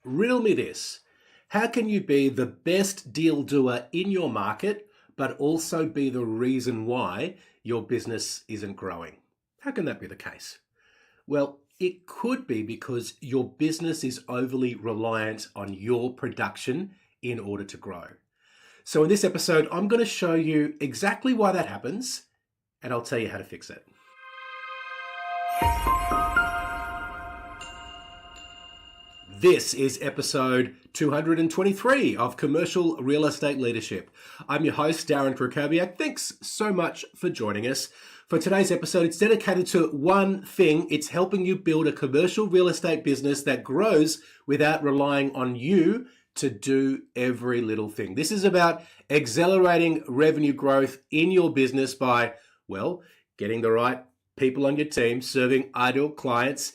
riddle me this. How can you be the best deal doer in your market, but also be the reason why your business isn't growing? How can that be the case? Well, it could be because your business is overly reliant on your production in order to grow. So in this episode, I'm going to show you exactly why that happens, and I'll tell you how to fix it. This is episode 223 of Commercial Real Estate Leadership. I'm your host, Darren Krakowiak. Thanks so much for joining us. For today's episode, it's dedicated to one thing. It's helping you build a commercial real estate business that grows without relying on you to do every little thing. This is about accelerating revenue growth in your business by, well, getting the right people on your team, serving ideal clients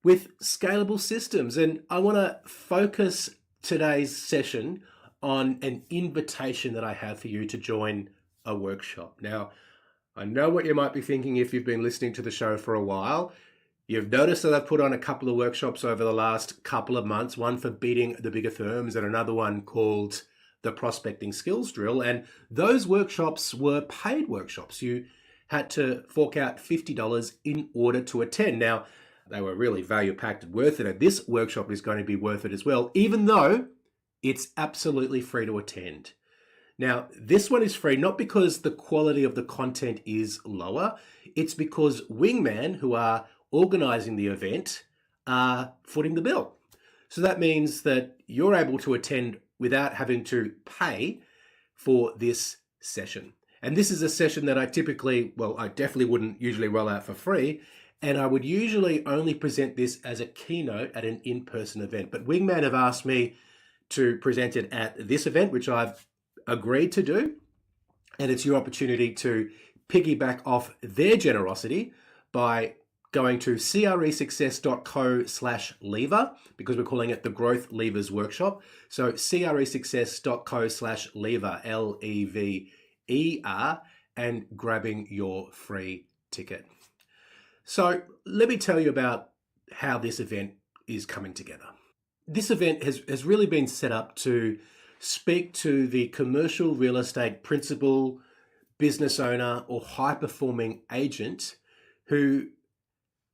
with scalable systems. And I want to focus today's session on an invitation that I have for you to join a workshop. Now, I know what you might be thinking if you've been listening to the show for a while. You've noticed that I've put on a couple of workshops over the last couple of months, one for beating the bigger firms and another one called the Prospecting Skills Drill. And those workshops were paid workshops. You had to fork out $50 in order to attend. Now, they were really value-packed and worth it. And this workshop is going to be worth it as well, even though it's absolutely free to attend. Now, this one is free not because the quality of the content is lower. It's because Wingman, who are organizing the event, are footing the bill. So that means that you're able to attend without having to pay for this session. And this is a session that I definitely wouldn't usually roll out for free. And I would usually only present this as a keynote at an in-person event. But Wingman have asked me to present it at this event, which I've agreed to do. And it's your opportunity to piggyback off their generosity by going to cresuccess.co/lever, because we're calling it the Growth Levers Workshop. So cresuccess.co/lever, LEVER, and grabbing your free ticket. So let me tell you about how this event is coming together. This event has really been set up to speak to the commercial real estate principal, business owner, or high-performing agent who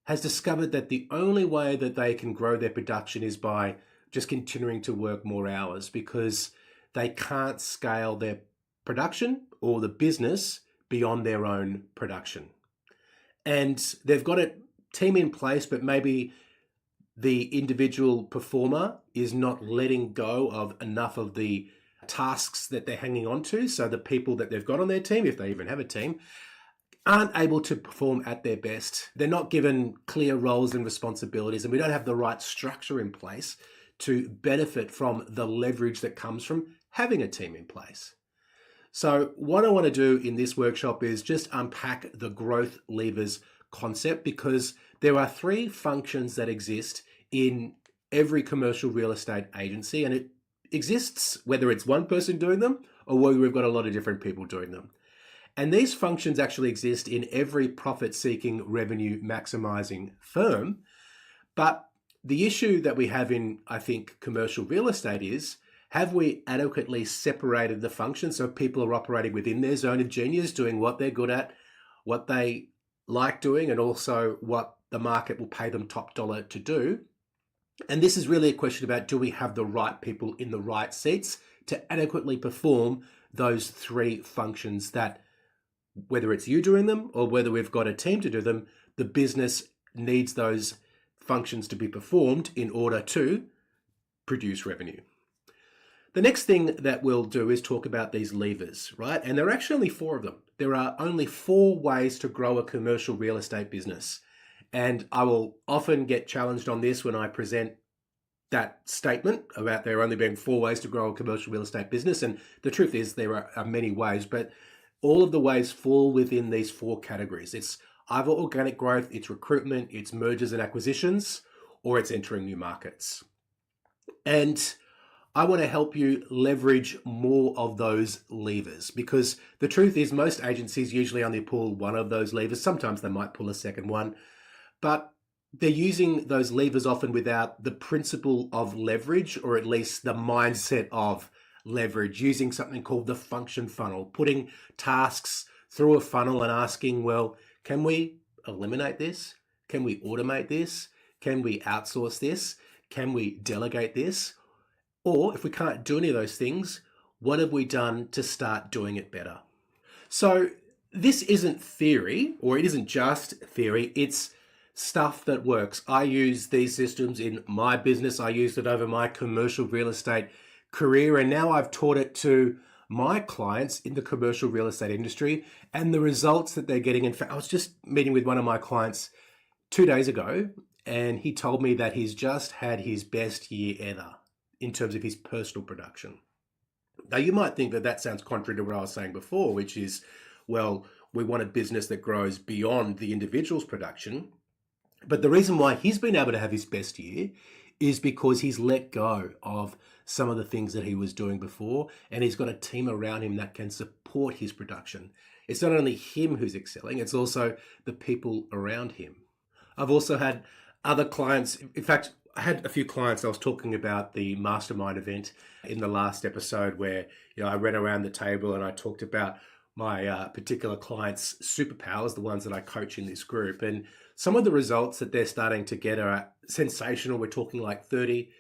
has discovered that the only way that they can grow their production is by just continuing to work more hours, because they can't scale their production or the business beyond their own production. And they've got a team in place, but maybe the individual performer is not letting go of enough of the tasks that they're hanging on to. So the people that they've got on their team, if they even have a team, aren't able to perform at their best. They're not given clear roles and responsibilities, and we don't have the right structure in place to benefit from the leverage that comes from having a team in place. So what I want to do in this workshop is just unpack the growth levers concept, because there are three functions that exist in every commercial real estate agency, and it exists whether it's one person doing them or whether we've got a lot of different people doing them. And these functions actually exist in every profit-seeking, revenue-maximizing firm. But the issue that we have in, I think, commercial real estate is, have we adequately separated the functions so people are operating within their zone of genius, doing what they're good at, what they like doing, and also what the market will pay them top dollar to do? And this is really a question about, do we have the right people in the right seats to adequately perform those three functions that, whether it's you doing them or whether we've got a team to do them, the business needs those functions to be performed in order to produce revenue. The next thing that we'll do is talk about these levers, right? And there are actually only four of them. There are only four ways to grow a commercial real estate business. And I will often get challenged on this when I present that statement about there only being four ways to grow a commercial real estate business. And the truth is there are many ways, but all of the ways fall within these four categories. It's either organic growth, it's recruitment, it's mergers and acquisitions, or it's entering new markets. And I want to help you leverage more of those levers, because the truth is most agencies usually only pull one of those levers. Sometimes they might pull a second one, but they're using those levers often without the principle of leverage, or at least the mindset of leverage, using something called the function funnel, putting tasks through a funnel and asking, well, can we eliminate this? Can we automate this? Can we outsource this? Can we delegate this? Or if we can't do any of those things, what have we done to start doing it better? So this isn't theory, or it isn't just theory, it's stuff that works. I use these systems in my business. I used it over my commercial real estate career, and now I've taught it to my clients in the commercial real estate industry, and the results that they're getting. In fact, I was just meeting with one of my clients 2 days ago, and he told me that he's just had his best year ever in terms of his personal production. Now, you might think that that sounds contrary to what I was saying before, which is, well, we want a business that grows beyond the individual's production. But the reason why he's been able to have his best year is because he's let go of some of the things that he was doing before, and he's got a team around him that can support his production. It's not only him who's excelling, it's also the people around him. I've also had other clients. In fact, I had a few clients. I was talking about the mastermind event in the last episode where, I ran around the table and I talked about my particular clients' superpowers, the ones that I coach in this group. And some of the results that they're starting to get are sensational. We're talking like 30,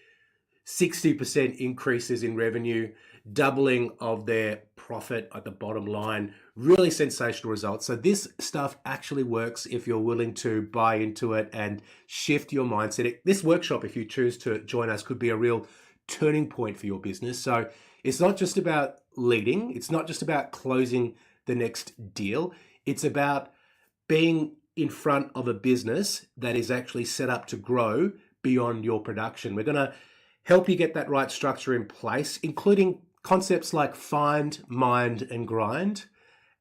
60% increases in revenue, doubling of their profit at the bottom line, really sensational results. So this stuff actually works if you're willing to buy into it and shift your mindset. This workshop, if you choose to join us, could be a real turning point for your business. So it's not just about leading. It's not just about closing the next deal. It's about being in front of a business that is actually set up to grow beyond your production. We're going to help you get that right structure in place, including concepts like find, mind, and grind,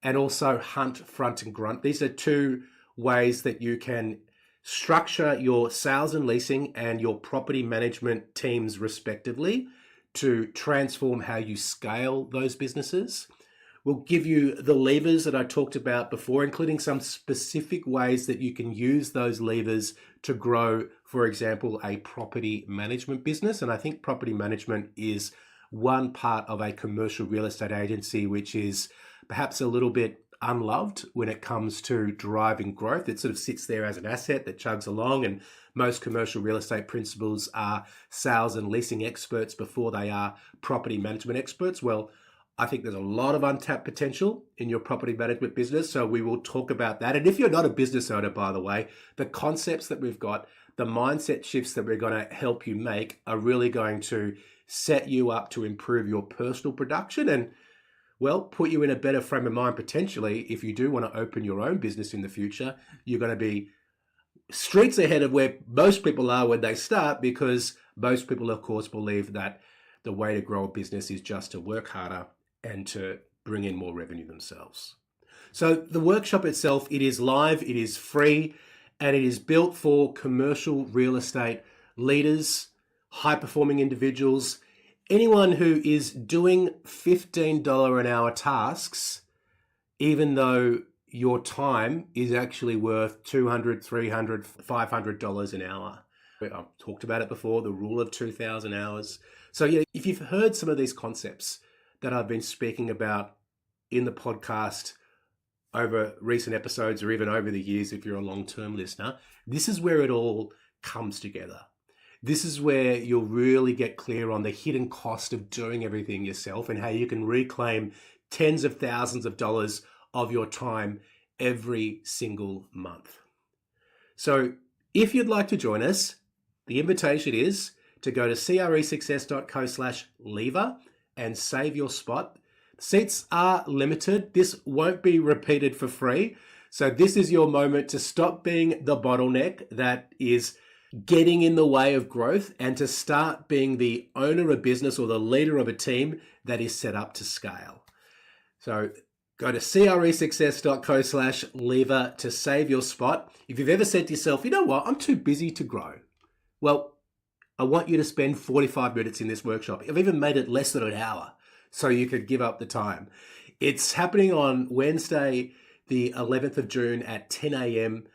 and also hunt, front, and grunt. These are 2 ways that you can structure your sales and leasing and your property management teams respectively to transform how you scale those businesses. We'll give you the levers that I talked about before, including some specific ways that you can use those levers to grow, for example, a property management business. And I think property management is one part of a commercial real estate agency, which is perhaps a little bit unloved when it comes to driving growth. It sort of sits there as an asset that chugs along, and most commercial real estate principals are sales and leasing experts before they are property management experts. Well, I think there's a lot of untapped potential in your property management business, so we will talk about that. And if you're not a business owner, by the way, the concepts that we've got, the mindset shifts that we're going to help you make are really going to set you up to improve your personal production and, well, put you in a better frame of mind potentially. If you do want to open your own business in the future, you're going to be streets ahead of where most people are when they start, because most people, of course, believe that the way to grow a business is just to work harder and to bring in more revenue themselves. So the workshop itself, it is live, it is free, and it is built for commercial real estate leaders, high-performing individuals, anyone who is doing $15 an hour tasks, even though your time is actually worth $200, $300, $500 an hour. I've talked about it before, the rule of 2,000 hours. So yeah, if you've heard some of these concepts that I've been speaking about in the podcast over recent episodes, or even over the years if you're a long-term listener, this is where it all comes together. This is where you'll really get clear on the hidden cost of doing everything yourself and how you can reclaim tens of thousands of dollars of your time every single month. So if you'd like to join us, the invitation is to go to cresuccess.co/lever and save your spot. Seats are limited. This won't be repeated for free. So this is your moment to stop being the bottleneck that is getting in the way of growth and to start being the owner of a business or the leader of a team that is set up to scale. So go to cresuccess.co/lever to save your spot. If you've ever said to yourself, you know what, I'm too busy to grow. Well, I want you to spend 45 minutes in this workshop. I've even made it less than an hour so you could give up the time. It's happening on Wednesday, the 11th of June at 10 a.m.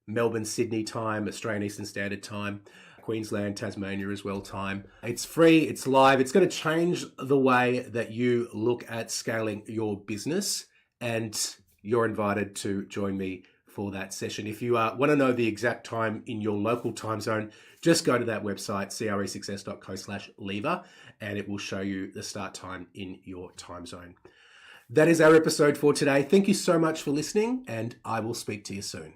Melbourne, Sydney time, Australian Eastern Standard Time, Queensland, Tasmania as well time. It's free, it's live. It's going to change the way that you look at scaling your business, and you're invited to join me for that session. If you want to know the exact time in your local time zone, just go to that website, cresuccess.co/lever, and it will show you the start time in your time zone. That is our episode for today. Thank you so much for listening, and I will speak to you soon.